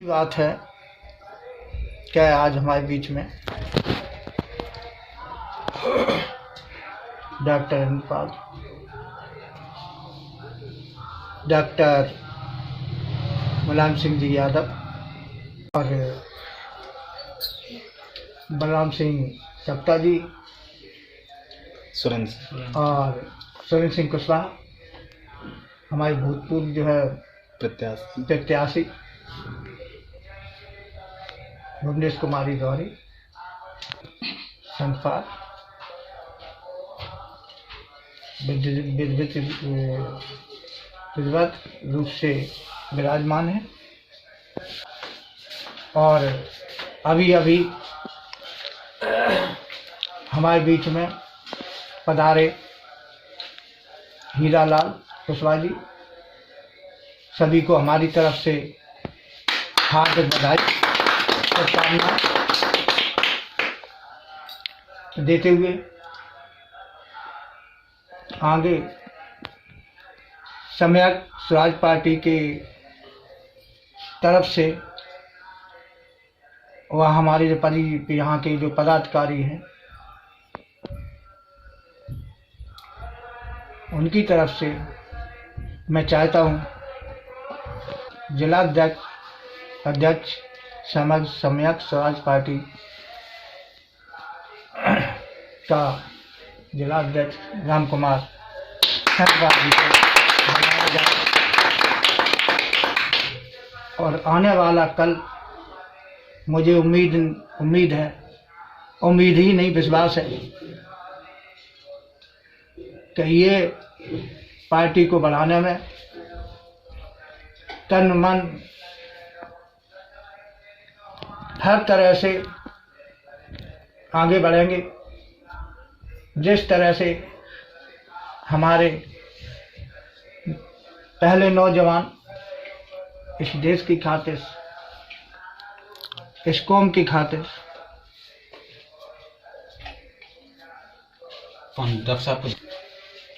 बात है क्या आज हमारे बीच में डॉक्टर अनिपाल, डॉक्टर मुलायम सिंह जी यादव और बलराम सिंह सप्ता जी और सुरेंद्र सिंह कुशवाहा, हमारे भूतपूर्व जो है प्रत्याशी भुवनेश कुमारी गौरी संपाद विधिवत रूप से विराजमान है और अभी हमारे बीच में पधारे हीरालाल कुशवाहा जी, सभी को हमारी तरफ से हार्दिक बधाई शुभकामना देते हुए आगे सम्यक स्वराज पार्टी के तरफ से वह हमारे जो यहाँ के जो पदाधिकारी हैं उनकी तरफ से मैं चाहता हूँ जिला अध्यक्ष सम्यक स्वराज पार्टी का जिला अध्यक्ष राम कुमार जी को बनाया जाए और आने वाला कल मुझे उम्मीद है, उम्मीद ही नहीं विश्वास है कि ये पार्टी को बढ़ाने में तन मन हर तरह से आगे बढ़ेंगे। जिस तरह से हमारे पहले नौजवान इस देश की खातिर, इस कौम की खातिर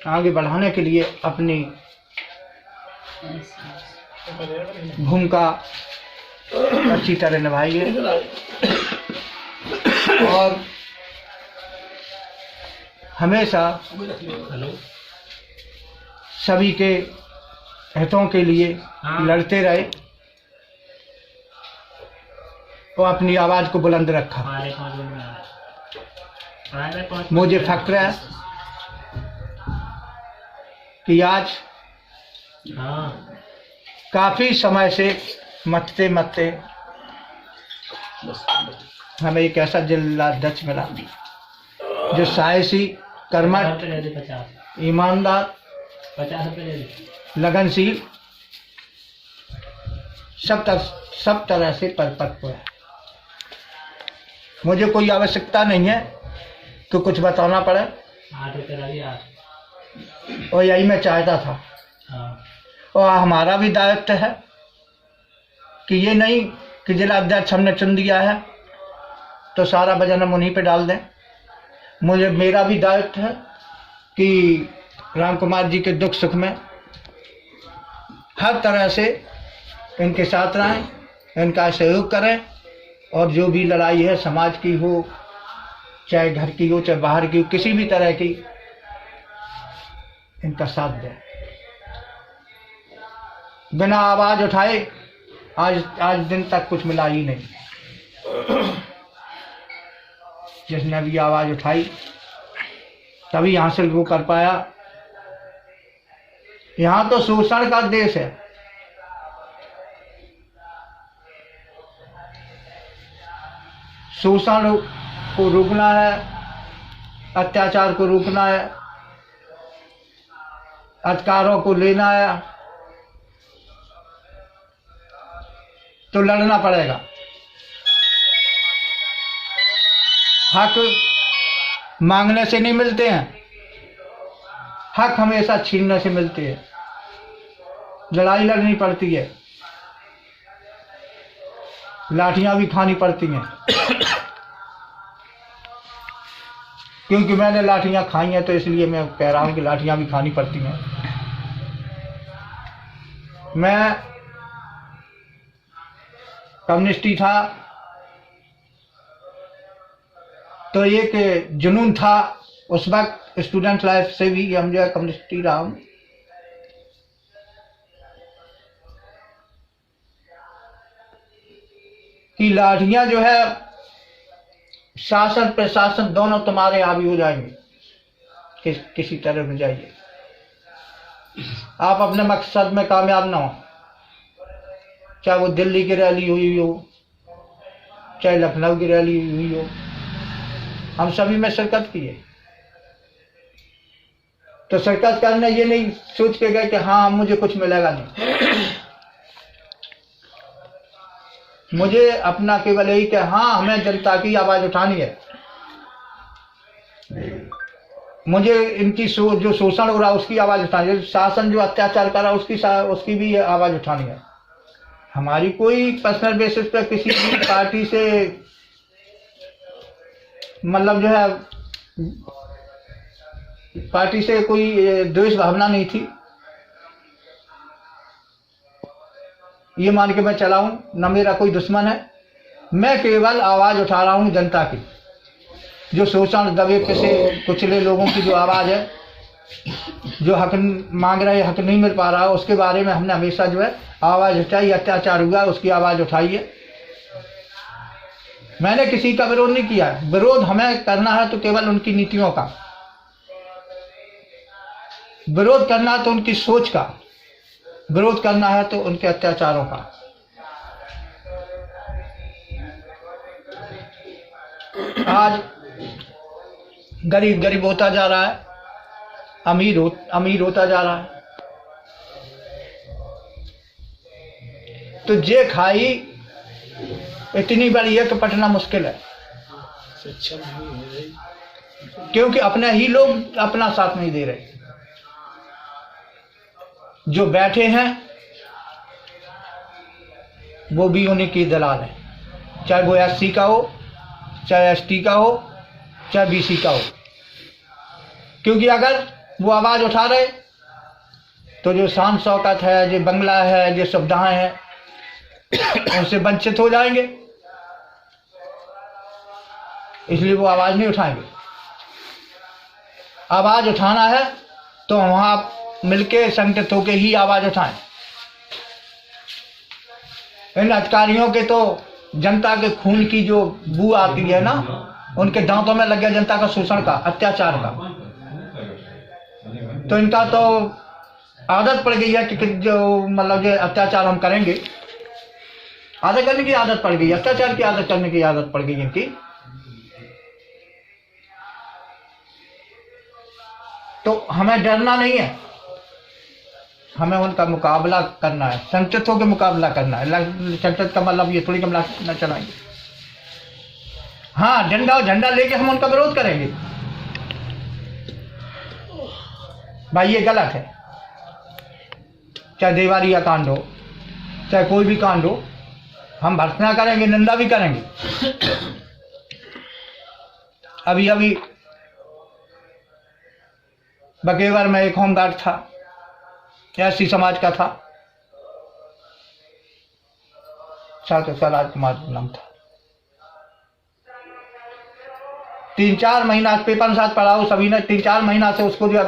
आगे बढ़ाने के लिए अपनी भूमिका अच्छी तरह निभाई है और हमेशा सभी के हितों के लिए लड़ते रहे और अपनी आवाज को बुलंद रखा। मुझे फख्र है कि आज काफी समय से मथते हमें एक ऐसा जिला अध्यक्ष मिला जो साहसी, कर्मठ, ईमानदार, लगनशील, सब तरह से परिपक्व है। मुझे कोई आवश्यकता नहीं है कि कुछ बताना पड़े और यही मैं चाहता था। और हमारा भी दायित्व है कि ये नहीं कि जिला अध्यक्ष हमने चुन दिया है तो सारा वजन हम उन्हीं पे डाल दें। मेरा भी दायित्व है कि राम कुमार जी के दुख सुख में हर तरह से इनके साथ रहें, इनका सहयोग करें और जो भी लड़ाई है समाज की हो, चाहे घर की हो, चाहे बाहर की हो, किसी भी तरह की, इनका साथ दें। बिना आवाज उठाए आज दिन तक कुछ मिला ही नहीं। जिसने भी आवाज उठाई तभी हासिल वो कर पाया। यहाँ तो शोषण का देश है, शोषण को रोकना है, अत्याचार को रोकना है, अधिकारों को लेना है तो लड़ना पड़ेगा। हक मांगने से नहीं मिलते हैं, हक हमेशा छीनने से मिलते हैं। लड़ाई लड़नी पड़ती है, लाठियां भी खानी पड़ती हैं क्योंकि मैंने लाठियां खाई हैं तो इसलिए मैं कह रहा हूं कि लाठियां भी खानी पड़ती हैं। मैं कम्युनिस्टी था तो एक जुनून था उस वक्त स्टूडेंट लाइफ से भी, हम जो है कम्युनिस्टी रहा हूँ। कि लाठियां जो है शासन प्रशासन दोनों तुम्हारे हावी हो जाएंगे, किसी तरह में जाइए, आप अपने मकसद में कामयाब ना हो, चाहे वो दिल्ली की रैली हुई हो, चाहे लखनऊ की रैली हुई हो, हम सभी में शिरकत की है। तो शिरकत करने ये नहीं सोच के गए कि हाँ मुझे कुछ मिलेगा, नहीं, मुझे अपना केवल यही कि हाँ हमें जनता की आवाज उठानी है, मुझे इनकी जो शोषण हो रहा है उसकी आवाज उठानी है, शासन जो अत्याचार कर रहा है उसकी भी आवाज उठानी है। हमारी कोई पर्सनल बेसिस पे किसी भी पार्टी से मतलब जो है पार्टी से कोई द्वेष भावना नहीं थी, ये मान के मैं चला हूं, न मेरा कोई दुश्मन है, मैं केवल आवाज उठा रहा हूं जनता की, जो शोषण दबे पिसे कुचले लोगों की जो आवाज है, जो हक मांग रहे हक नहीं मिल पा रहा, उसके बारे में हमने हमेशा जो है आवाज उठाई। अत्याचार हुआ उसकी आवाज उठाई है। मैंने किसी का विरोध नहीं किया, विरोध हमें करना है तो केवल उनकी नीतियों का विरोध करना है, तो उनकी सोच का विरोध करना है, तो उनके अत्याचारों का। आज गरीब गरीब होता जा रहा है, अमीर होता जा रहा है, तो जे खाई इतनी बड़ी है कि पटना मुश्किल है, क्योंकि अपने ही लोग अपना साथ नहीं दे रहे। जो बैठे हैं वो भी उन्हीं की दलाल है, चाहे वो एससी का हो, चाहे एसटी का हो, चाहे बीसी का हो, क्योंकि अगर वो आवाज उठा रहे तो जो शान शौकत है, जो बंगला है, जो सुविधाएं हैं, उनसे वंचित हो जाएंगे, इसलिए वो आवाज नहीं उठाएंगे। आवाज उठाना है तो वहां मिलके संगठित होके ही आवाज उठाएं। इन अधिकारियों के तो जनता के खून की जो बू आती है ना, उनके दांतों में लग गया जनता का शोषण का, अत्याचार का, तो इनका तो आदत पड़ गई है कि जो मतलब जो अत्याचार हम करेंगे, आदत करने की आदत पड़ गई, अत्याचार की आदत करने की आदत पड़ गई इनकी। तो हमें डरना नहीं है, हमें उनका मुकाबला करना है, संगठित होकर मुकाबला करना है। संगठित का मतलब ये थोड़ी कम न चलाएंगे, हाँ झंडा और झंडा लेके हम उनका विरोध करेंगे, भाई ये गलत है। चाहे देवारिया कांड हो, चाहे कोई भी कांड हो, हम भर्त्सना करेंगे, निंदा भी करेंगे। अभी अभी बकेवर में एक होमगार्ड था, एससी समाज का था, शायद उसका राजकुमार नाम था। 3-4 महीना पेपर में साथ पढ़ा हो सभी ने, 3-4 महीना से उसको जो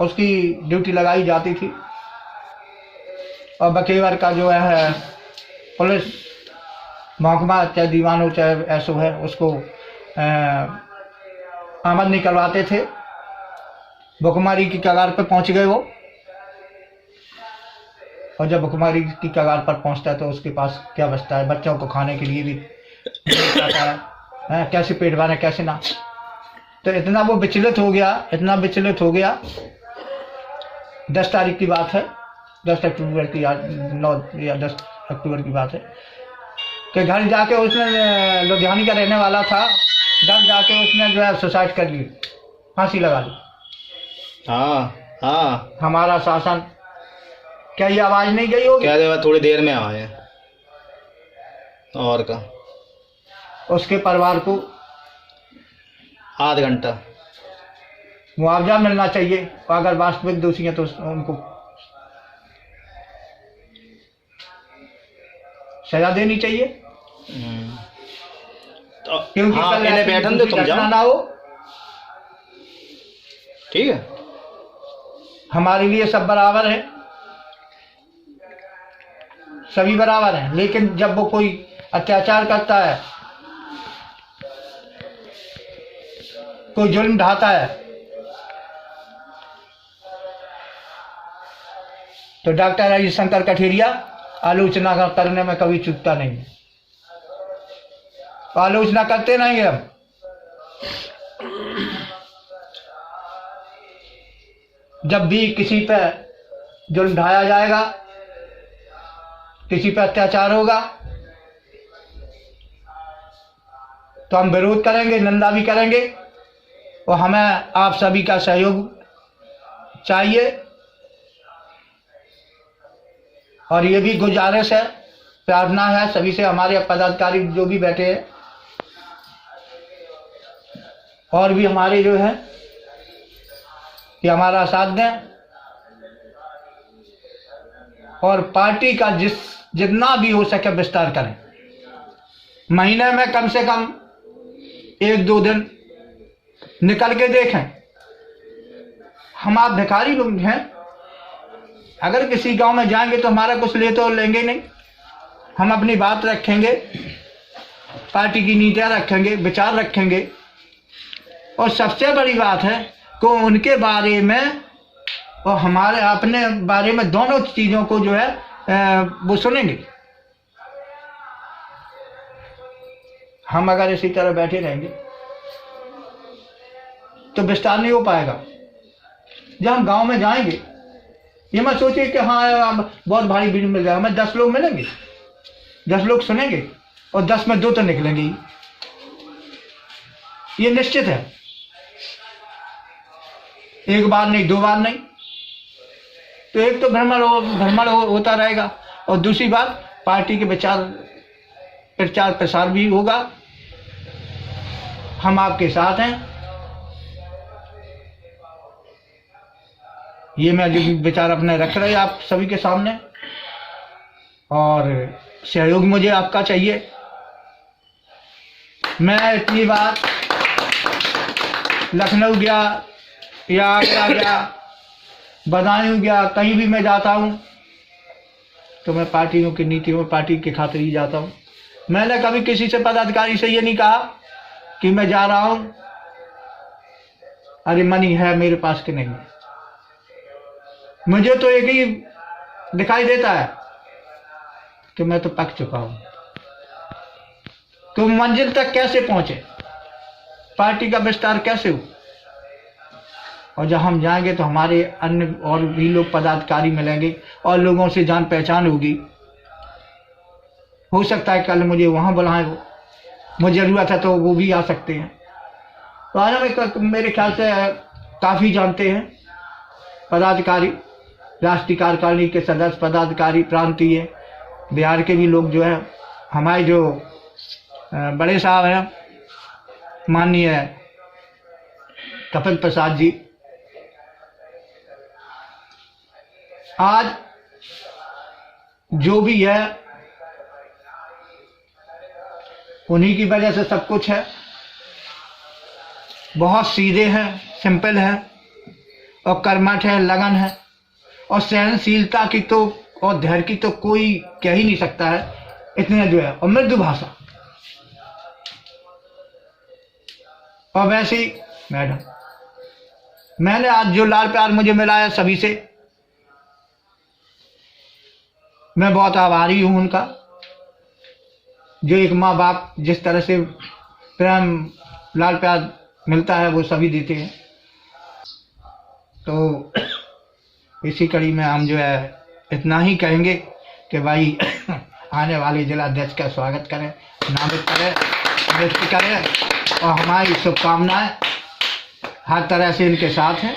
उसकी ड्यूटी लगाई जाती थी, और बकेवर का जो है पुलिस महकमा, चाहे दीवान हो चाहे ऐसो है, उसको आमद नहीं करवाते थे। भुखमरी की कगार पर पहुंच गए वो, और जब भुखमरी की कगार पर पहुंचता है तो उसके पास क्या बचता है, बच्चों को खाने के लिए भी है, कैसे पेट भरे कैसे ना। तो इतना वो विचलित हो गया, इतना विचलित हो गया। 10 तारीख की बात है, 10 अक्टूबर की, 9 या 10 अक्टूबर की बात है, कि घर जाके उसने, लुधियानी का रहने वाला था, घर जाके उसने जो है सुसाइड कर ली, फांसी लगा ली। हाँ हमारा शासन, क्या ये आवाज नहीं गई होगी? क्या देवा, थोड़ी देर में आए और का उसके परिवार को आधा घंटा मुआवजा मिलना चाहिए, अगर वास्तविक दोषी हैं तो उनको सजा देनी चाहिए। तो क्योंकि हाँ, कल इन्हें ऐसी बैठन दो, दूसरी तुम घटना जाओ। ना हो। ठीक है, हमारे लिए सब बराबर है, सभी बराबर हैं, लेकिन जब वो कोई अत्याचार करता है, कोई जुल्म ढाता है, तो डॉक्टर हरिशंकर कठेरिया आलोचना करने में कभी चूकता नहीं है। आलोचना करते नहीं हम। जब भी किसी पे जुल्म ढाया जाएगा, किसी पे अत्याचार होगा, तो हम विरोध करेंगे, निंदा भी करेंगे, और हमें आप सभी का सहयोग चाहिए। और ये भी गुजारिश है, प्रार्थना है सभी से, हमारे पदाधिकारी जो भी बैठे हैं और भी हमारे जो है कि हमारा साथ दें, और पार्टी का जितना भी हो सके विस्तार करें। महीने में कम से कम 1-2 दिन निकल के देखें। हम आप भिखारी लोग हैं, अगर किसी गांव में जाएंगे तो हमारा कुछ ले तो लेंगे नहीं। हम अपनी बात रखेंगे, पार्टी की नीतियां रखेंगे, विचार रखेंगे, और सबसे बड़ी बात है कि उनके बारे में और हमारे अपने बारे में दोनों चीज़ों को जो है वो सुनेंगे। हम अगर इसी तरह बैठे रहेंगे तो विस्तार नहीं हो पाएगा। जब हम गांव में जाएंगे, ये मत सोचिए कि हाँ बहुत भारी भीड़ मिल जाएगा, हमें 10 लोग मिलेंगे, 10 लोग सुनेंगे, और 10 में 2 तो निकलेंगे ही, ये निश्चित है। एक बार नहीं, 2 बार नहीं, तो एक तो भ्रमण होता रहेगा, और दूसरी बात पार्टी के प्रचार प्रसार भी होगा। हम आपके साथ हैं। ये मैं जो विचार अपने रख रहे आप सभी के सामने, और सहयोग मुझे आपका चाहिए। मैं इतनी बार लखनऊ गया या आगरा गया, बदायूं गया, कहीं भी मैं जाता हूँ तो मैं पार्टियों की नीतियों, पार्टी के खातिर ही जाता हूँ। मैंने कभी किसी से, पदाधिकारी से ये नहीं कहा कि मैं जा रहा हूँ अरे मनी है मेरे पास कि नहीं। मुझे तो एक ही दिखाई देता है कि मैं तो पक चुका हूं। तो मंजिल तक कैसे पहुंचे, पार्टी का विस्तार कैसे हो, और जब हम जाएंगे तो हमारे अन्य और भी लोग पदाधिकारी मिलेंगे और लोगों से जान पहचान होगी। हो सकता है कल मुझे वहां बुलाएं, वो मुझे जरूरत है तो वो भी आ सकते हैं। तो आज हमें मेरे ख्याल से काफ़ी जानते हैं पदाधिकारी, राष्ट्रीय कार्यकारिणी के सदस्य, पदाधिकारी, प्रांतीय, बिहार के भी लोग जो है। हमारे जो बड़े साहब हैं माननीय कपिल प्रसाद जी, आज जो भी है उन्हीं की वजह से सब कुछ है। बहुत सीधे हैं, सिंपल हैं, और कर्मठ है, लगन है, और सहनशीलता की तो और धैर्य की तो कोई कह ही नहीं सकता है, इतने जो है, और मृदु भाषा। और वैसे ही मैडम, मैंने आज जो लाल प्यार मुझे मिला है सभी से, मैं बहुत आभारी हूं उनका। जो एक माँ बाप जिस तरह से प्रेम, लाल प्यार मिलता है वो सभी देते हैं। तो इसी कड़ी में हम जो है इतना ही कहेंगे कि भाई आने वाले जिला अध्यक्ष का स्वागत करें, नामित करें, नियुक्त करें, और हमारी शुभकामनाएं हर तरह से इनके साथ हैं।